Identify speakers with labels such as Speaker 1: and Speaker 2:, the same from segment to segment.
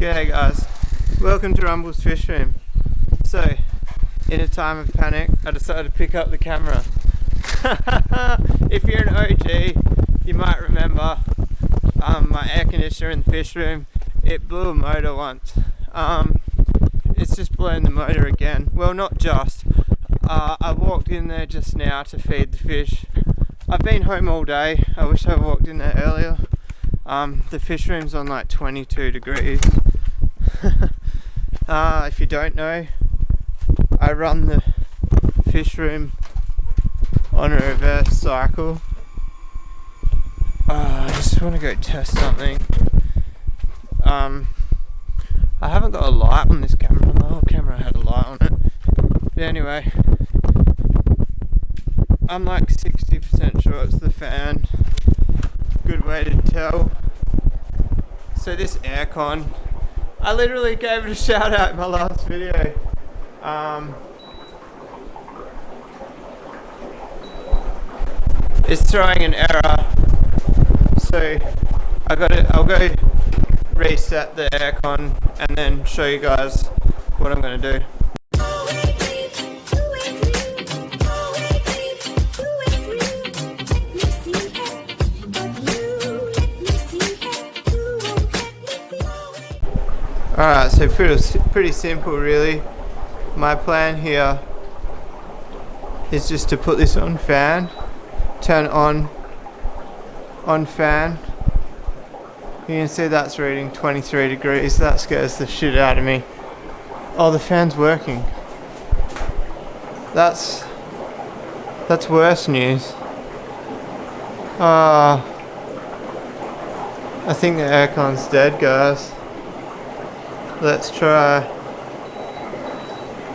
Speaker 1: G'day guys, welcome to Rumble's Fishroom. So, in a time of panic, I decided to pick up the camera. If you're an OG, you might remember my air conditioner in the fish room. It blew a motor once. It's just blown the motor again. Well, not just. I walked in there just now to feed the fish. I've been home all day. I wish I walked in there earlier. The fish room's on like 22 degrees. If you don't know, I run the fish room on a reverse cycle. I just want to go test something. I haven't got a light on this camera. My old camera had a light on it. But anyway, I'm like 60% sure it's the fan. Good way to tell. So this aircon, I literally gave it a shout out in my last video. It's throwing an error, so I'll go reset the aircon and then show you guys what I'm going to do. Alright, so pretty simple really. My plan here is just to put this on fan, turn on fan. You can see that's reading 23 degrees. That scares the shit out of me. Oh, the fan's working. That's worse news. I think the aircon's dead, guys. Let's try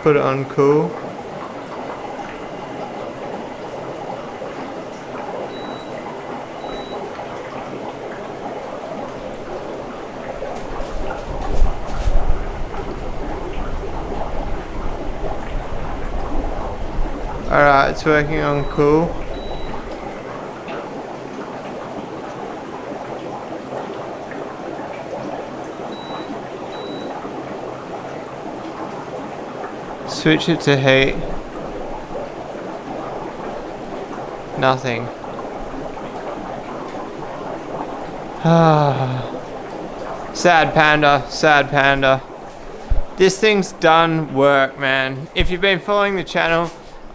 Speaker 1: put it on cool. Alright, it's working on cool. Switch it to heat. Nothing. Sad panda, sad panda. This thing's done work, man. If you've been following the channel,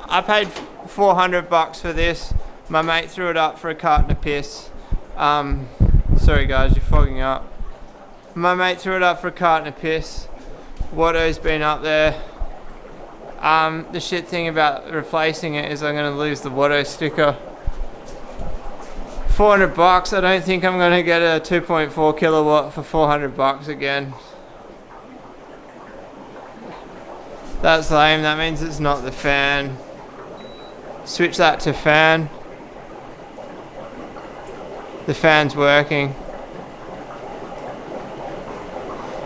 Speaker 1: I paid $400 for this. My mate threw it up for a carton of piss. Sorry guys, you're fogging up. My mate threw it up for a carton of piss. Watto's been up there. The shit thing about replacing it is I'm going to lose the Watto sticker. $400, I don't think I'm going to get a 2.4 kilowatt for $400 again. That's lame, that means it's not the fan. Switch that to fan. The fan's working.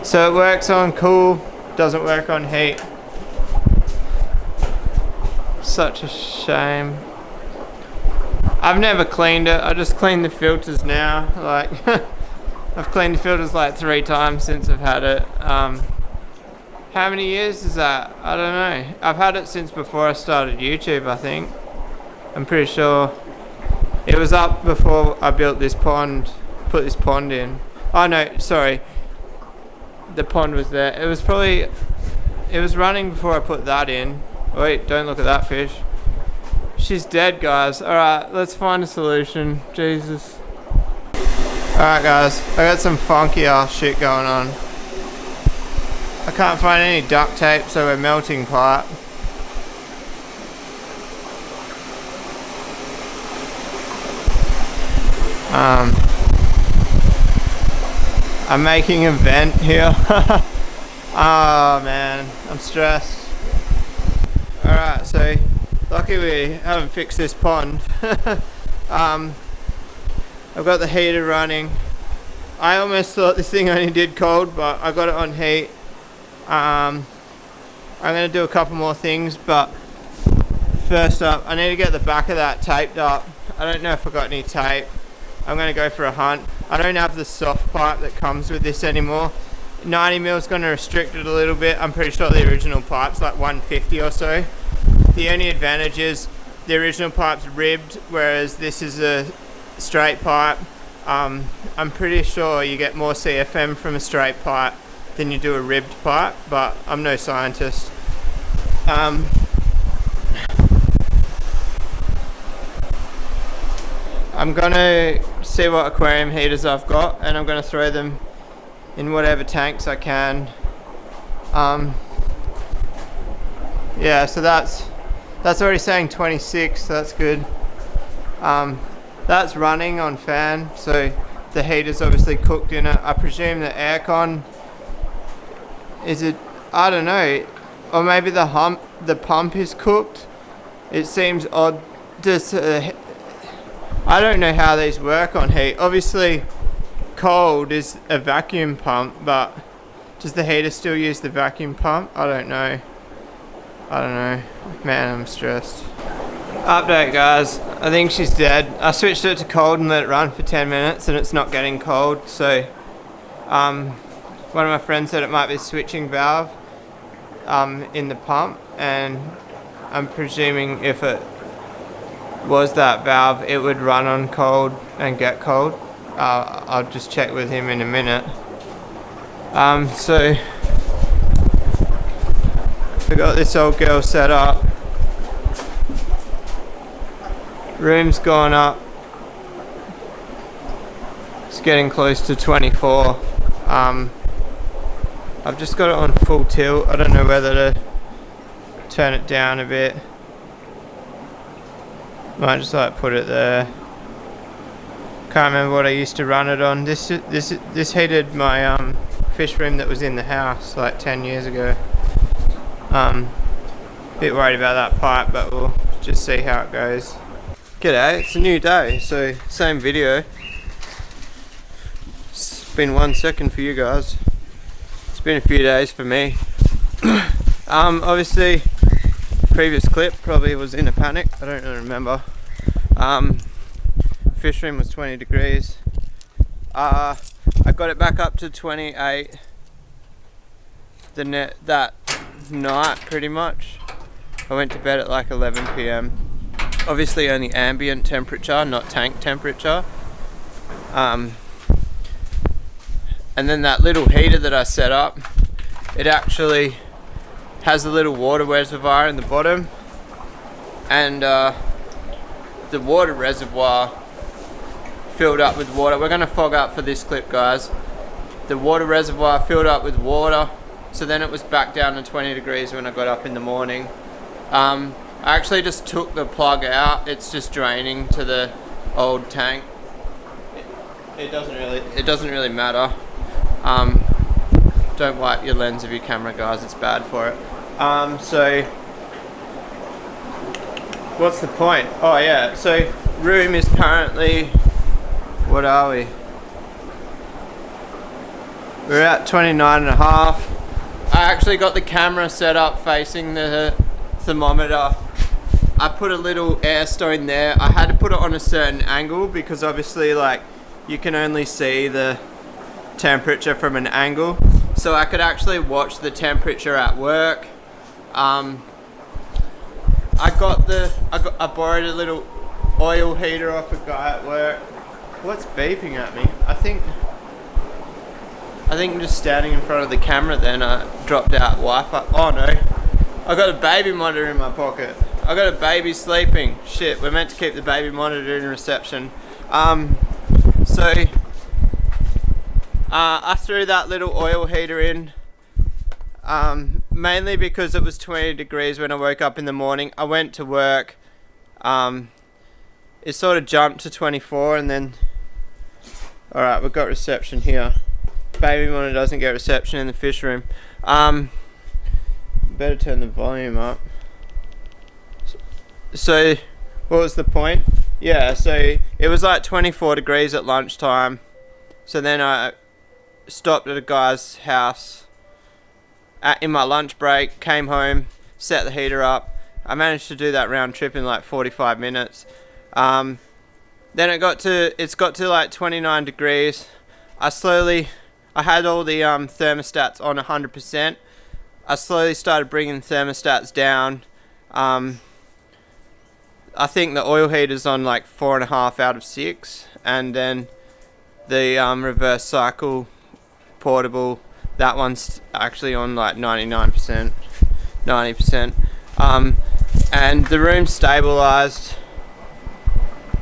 Speaker 1: So it works on cool, doesn't work on heat. Such a shame. I've never cleaned it. I just cleaned the filters now. Like I've cleaned the filters like 3 times since I've had it. How many years is that? I don't know. I've had it since before I started YouTube, I think. I'm pretty sure it was up before I built this pond, put this pond in. Oh no, sorry. The pond was there. It was running before I put that in. Wait, don't look at that fish. She's dead, guys. Alright, let's find a solution. Jesus. Alright guys, I got some funky ass shit going on. I can't find any duct tape, so we're melting pipe. I'm making a vent here. Oh man, I'm stressed. Alright, so luckily we haven't fixed this pond. I've got the heater running. I almost thought this thing only did cold, but I got it on heat. I'm going to do a couple more things, but first up, I need to get the back of that taped up. I don't know if I got any tape. I'm going to go for a hunt. I don't have the soft pipe that comes with this anymore. 90 mil is going to restrict it a little bit. I'm pretty sure the original pipe's like 150 or so. The only advantage is the original pipe's ribbed, whereas this is a straight pipe. I'm pretty sure you get more CFM from a straight pipe than you do a ribbed pipe, but I'm no scientist. I'm gonna see what aquarium heaters I've got, and I'm gonna throw them in whatever tanks I can. Yeah, so that's already saying 26, so that's good. That's running on fan, so the heater's obviously cooked in it. I presume the aircon, is it, I don't know, or maybe the pump is cooked. It seems odd. I don't know how these work on heat. Obviously cold is a vacuum pump, but does the heater still use the vacuum pump? I don't know. Man, I'm stressed. Update, guys. I think she's dead. I switched it to cold and let it run for 10 minutes and it's not getting cold, so one of my friends said it might be a switching valve in the pump, and I'm presuming if it was that valve it would run on cold and get cold. I'll just check with him in a minute. So we got this old girl set up. Room's gone up. It's getting close to 24. I've just got it on full tilt. I don't know whether to turn it down a bit. Might just like put it there. Can't remember what I used to run it on. This heated my fish room that was in the house like 10 years ago. Bit worried about that pipe, but we'll just see how it goes. G'day, it's a new day, so same video. It's been 1 second for you guys. It's been a few days for me. Obviously, previous clip probably was in a panic. I don't really remember. Fish room was 20 degrees. I got it back up to 28 that night pretty much. I went to bed at like 11 PM. Obviously only ambient temperature, not tank temperature. And then that little heater that I set up, it actually has a little water reservoir in the bottom, and the water reservoir filled up with water. We're gonna fog up for this clip, guys. The water reservoir filled up with water, so then it was back down to 20 degrees when I got up in the morning. I actually just took the plug out. It's just draining to the old tank. It doesn't really matter. Don't wipe your lens of your camera, guys, it's bad for it. So what's the point? Oh yeah, so room is currently, what are we? We're at 29.5. I actually got the camera set up facing the thermometer. I put a little air stone there. I had to put it on a certain angle because obviously like you can only see the temperature from an angle, so I could actually watch the temperature at work. I borrowed a little oil heater off a guy at work. What's beeping at me? I think I'm just standing in front of the camera then I dropped out Wi-Fi. Oh no, I got a baby monitor in my pocket. I got a baby sleeping. Shit, we're meant to keep the baby monitor in reception. So I threw that little oil heater in mainly because it was 20 degrees when I woke up in the morning. I went to work. It sort of jumped to 24 and then... Alright, we've got reception here. Baby monitor doesn't get reception in the fish room. Better turn the volume up. So, what was the point? Yeah, so it was like 24 degrees at lunchtime. So then I stopped at a guy's house in my lunch break, came home, set the heater up. I managed to do that round trip in like 45 minutes. Then it's got to like 29 degrees. I I had all the thermostats on 100%. I slowly started bringing thermostats down. I think the oil heater's on like 4.5 out of 6, and then the reverse cycle portable, that one's actually on like 99%, 90%. And the room's stabilized.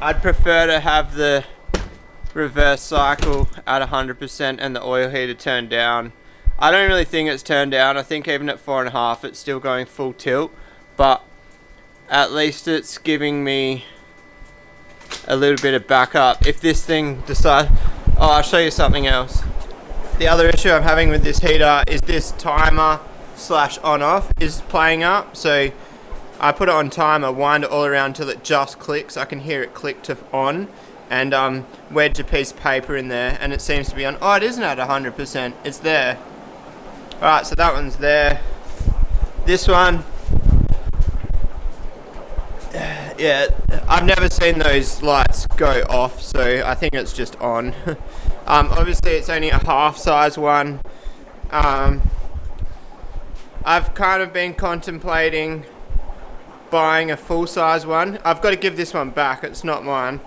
Speaker 1: I'd prefer to have the reverse cycle at 100% and the oil heater turned down. I don't really think it's turned down. I think even at 4.5 it's still going full tilt, but at least it's giving me a little bit of backup if this thing decides. Oh, I'll show you something else. The other issue I'm having with this heater is this timer / on off is playing up. So I put it on timer, wind it all around till it just clicks. I can hear it click to on, and wedge a piece of paper in there and it seems to be on. Oh, it isn't at 100%, it's there. Alright, so that one's there. This one, yeah, I've never seen those lights go off, so I think it's just on. Obviously it's only a half size one. I've kind of been contemplating buying a full size one. I've got to give this one back, it's not mine.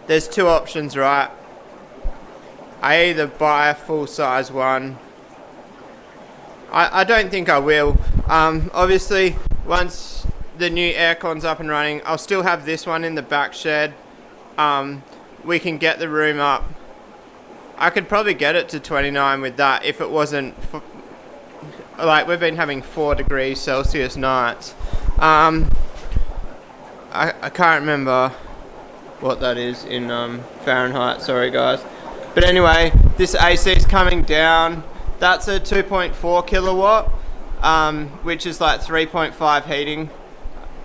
Speaker 1: There's two options, right? I either buy a full size one. I don't think I will. Obviously once the new aircon's up and running, I'll still have this one in the back shed. We can get the room up. I could probably get it to 29 with that if it wasn't like we've been having 4 degrees Celsius nights. I can't remember what that is in Fahrenheit, sorry guys. But anyway, this AC is coming down. That's a 2.4 kilowatt, which is like 3.5 heating.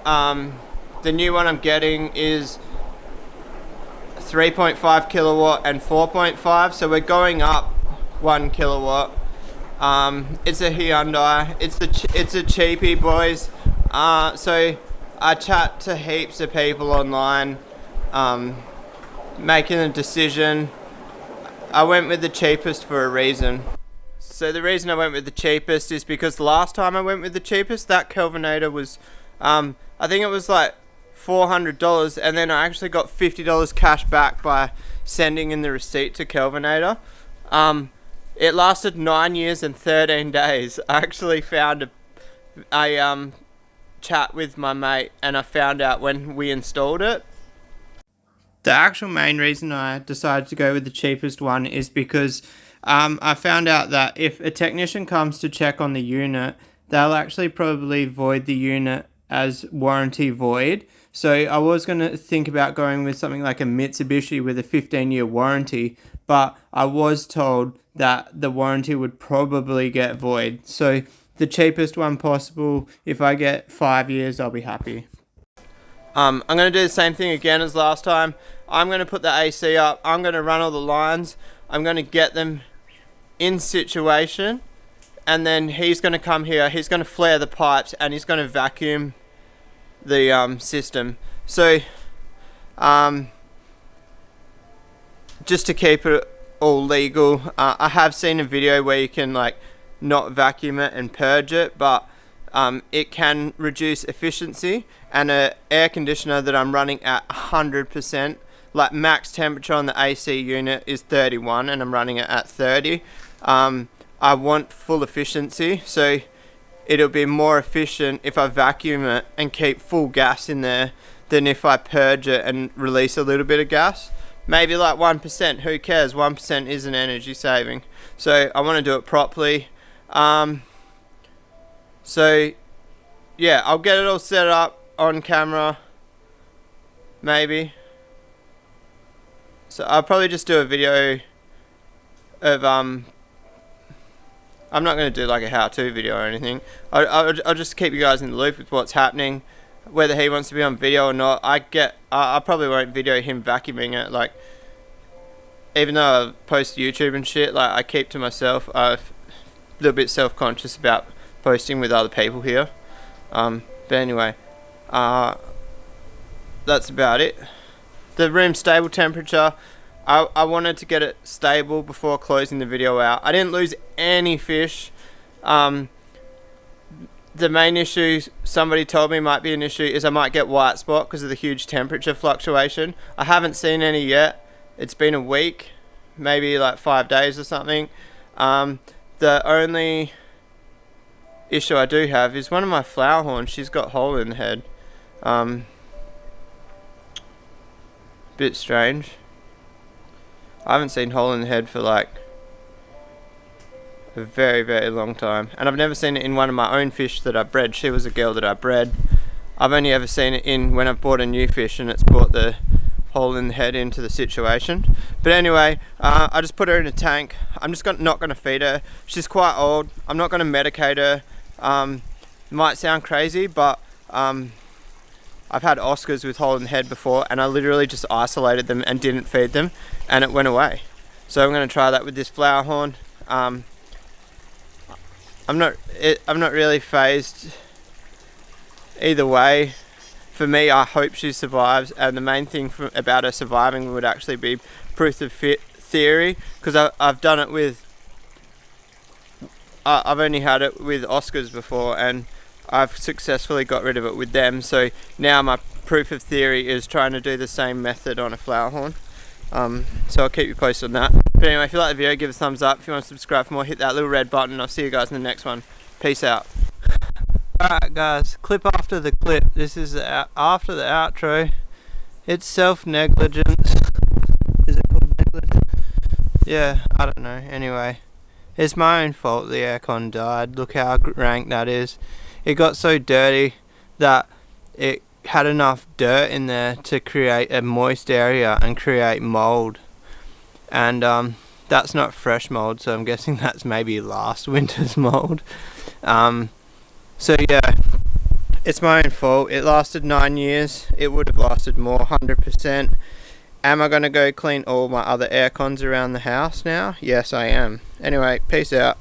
Speaker 1: The new one I'm getting is 3.5 kilowatt and 4.5, so we're going up 1 kilowatt. It's a Hyundai. It's a cheapie, boys. So I chat to heaps of people online, making a decision. I went with the cheapest for a reason. So the reason I went with the cheapest is because the last time I went with the cheapest, that Kelvinator was, I think it was like $400, and then I actually got $50 cash back by sending in the receipt to Kelvinator. It lasted 9 years and 13 days. I actually found a chat with my mate, and I found out when we installed it. The actual main reason I decided to go with the cheapest one is because I found out that if a technician comes to check on the unit, they'll actually probably void the unit as warranty void. So I was going to think about going with something like a Mitsubishi with a 15-year warranty, but I was told that the warranty would probably get void. So the cheapest one possible, if I get 5 years, I'll be happy. I'm going to do the same thing again as last time. I'm going to put the AC up. I'm going to run all the lines. I'm going to get them in situation. And then he's going to come here. He's going to flare the pipes and he's going to vacuum the system. So, just to keep it all legal, I have seen a video where you can like not vacuum it and purge it, but it can reduce efficiency. And an air conditioner that I'm running at 100%, like max temperature on the AC unit is 31 and I'm running it at 30. I want full efficiency, so it'll be more efficient if I vacuum it and keep full gas in there than if I purge it and release a little bit of gas. Maybe like 1%, who cares? 1% is an energy saving. So I want to do it properly. So yeah, I'll get it all set up on camera, maybe. So I'll probably just do a video of I'm not going to do like a how-to video or anything. I'll just keep you guys in the loop with what's happening, whether he wants to be on video or not. I probably won't video him vacuuming it. Like, even though I post YouTube and shit, like I keep to myself. I'm a little bit self-conscious about posting with other people here. But anyway, that's about it. The room's stable temperature. I wanted to get it stable before closing the video out. I didn't lose any fish. The main issue somebody told me might be an issue is I might get white spot because of the huge temperature fluctuation. I haven't seen any yet. It's been a week, maybe like 5 days or something. The only issue I do have is one of my flower horns. She's got a hole in the head. Bit strange. I haven't seen hole in the head for like a very, very long time, and I've never seen it in one of my own fish that I bred. She was a girl that I bred. I've only ever seen it in when I've bought a new fish and it's brought the hole in the head into the situation. But anyway, I just put her in a tank. I'm just not going to feed her. She's quite old. I'm not going to medicate her. It might sound crazy, but I've had Oscars with hole in the head before, and I literally just isolated them and didn't feed them, and it went away. So I'm going to try that with this flower horn. I'm not really phased either way. For me, I hope she survives, and the main thing about her surviving would actually be proof of theory, because I've done it with, I've only had it with Oscars before, and I've successfully got rid of it with them. So now my proof of theory is trying to do the same method on a flower horn. So I'll keep you posted on that. But anyway, if you like the video, give it a thumbs up. If you want to subscribe for more, hit that little red button. I'll see you guys in the next one. Peace out. Alright guys, clip after the clip. This is after the outro. It's self-negligence. Is it called negligence? Yeah, I don't know. Anyway, it's my own fault the aircon died. Look how rank that is. It got so dirty that it had enough dirt in there to create a moist area and create mold. And that's not fresh mold, so I'm guessing that's maybe last winter's mold. So yeah, it's my own fault. It lasted 9 years. It would have lasted more, 100%. Am I going to go clean all my other air cons around the house now? Yes, I am. Anyway, peace out.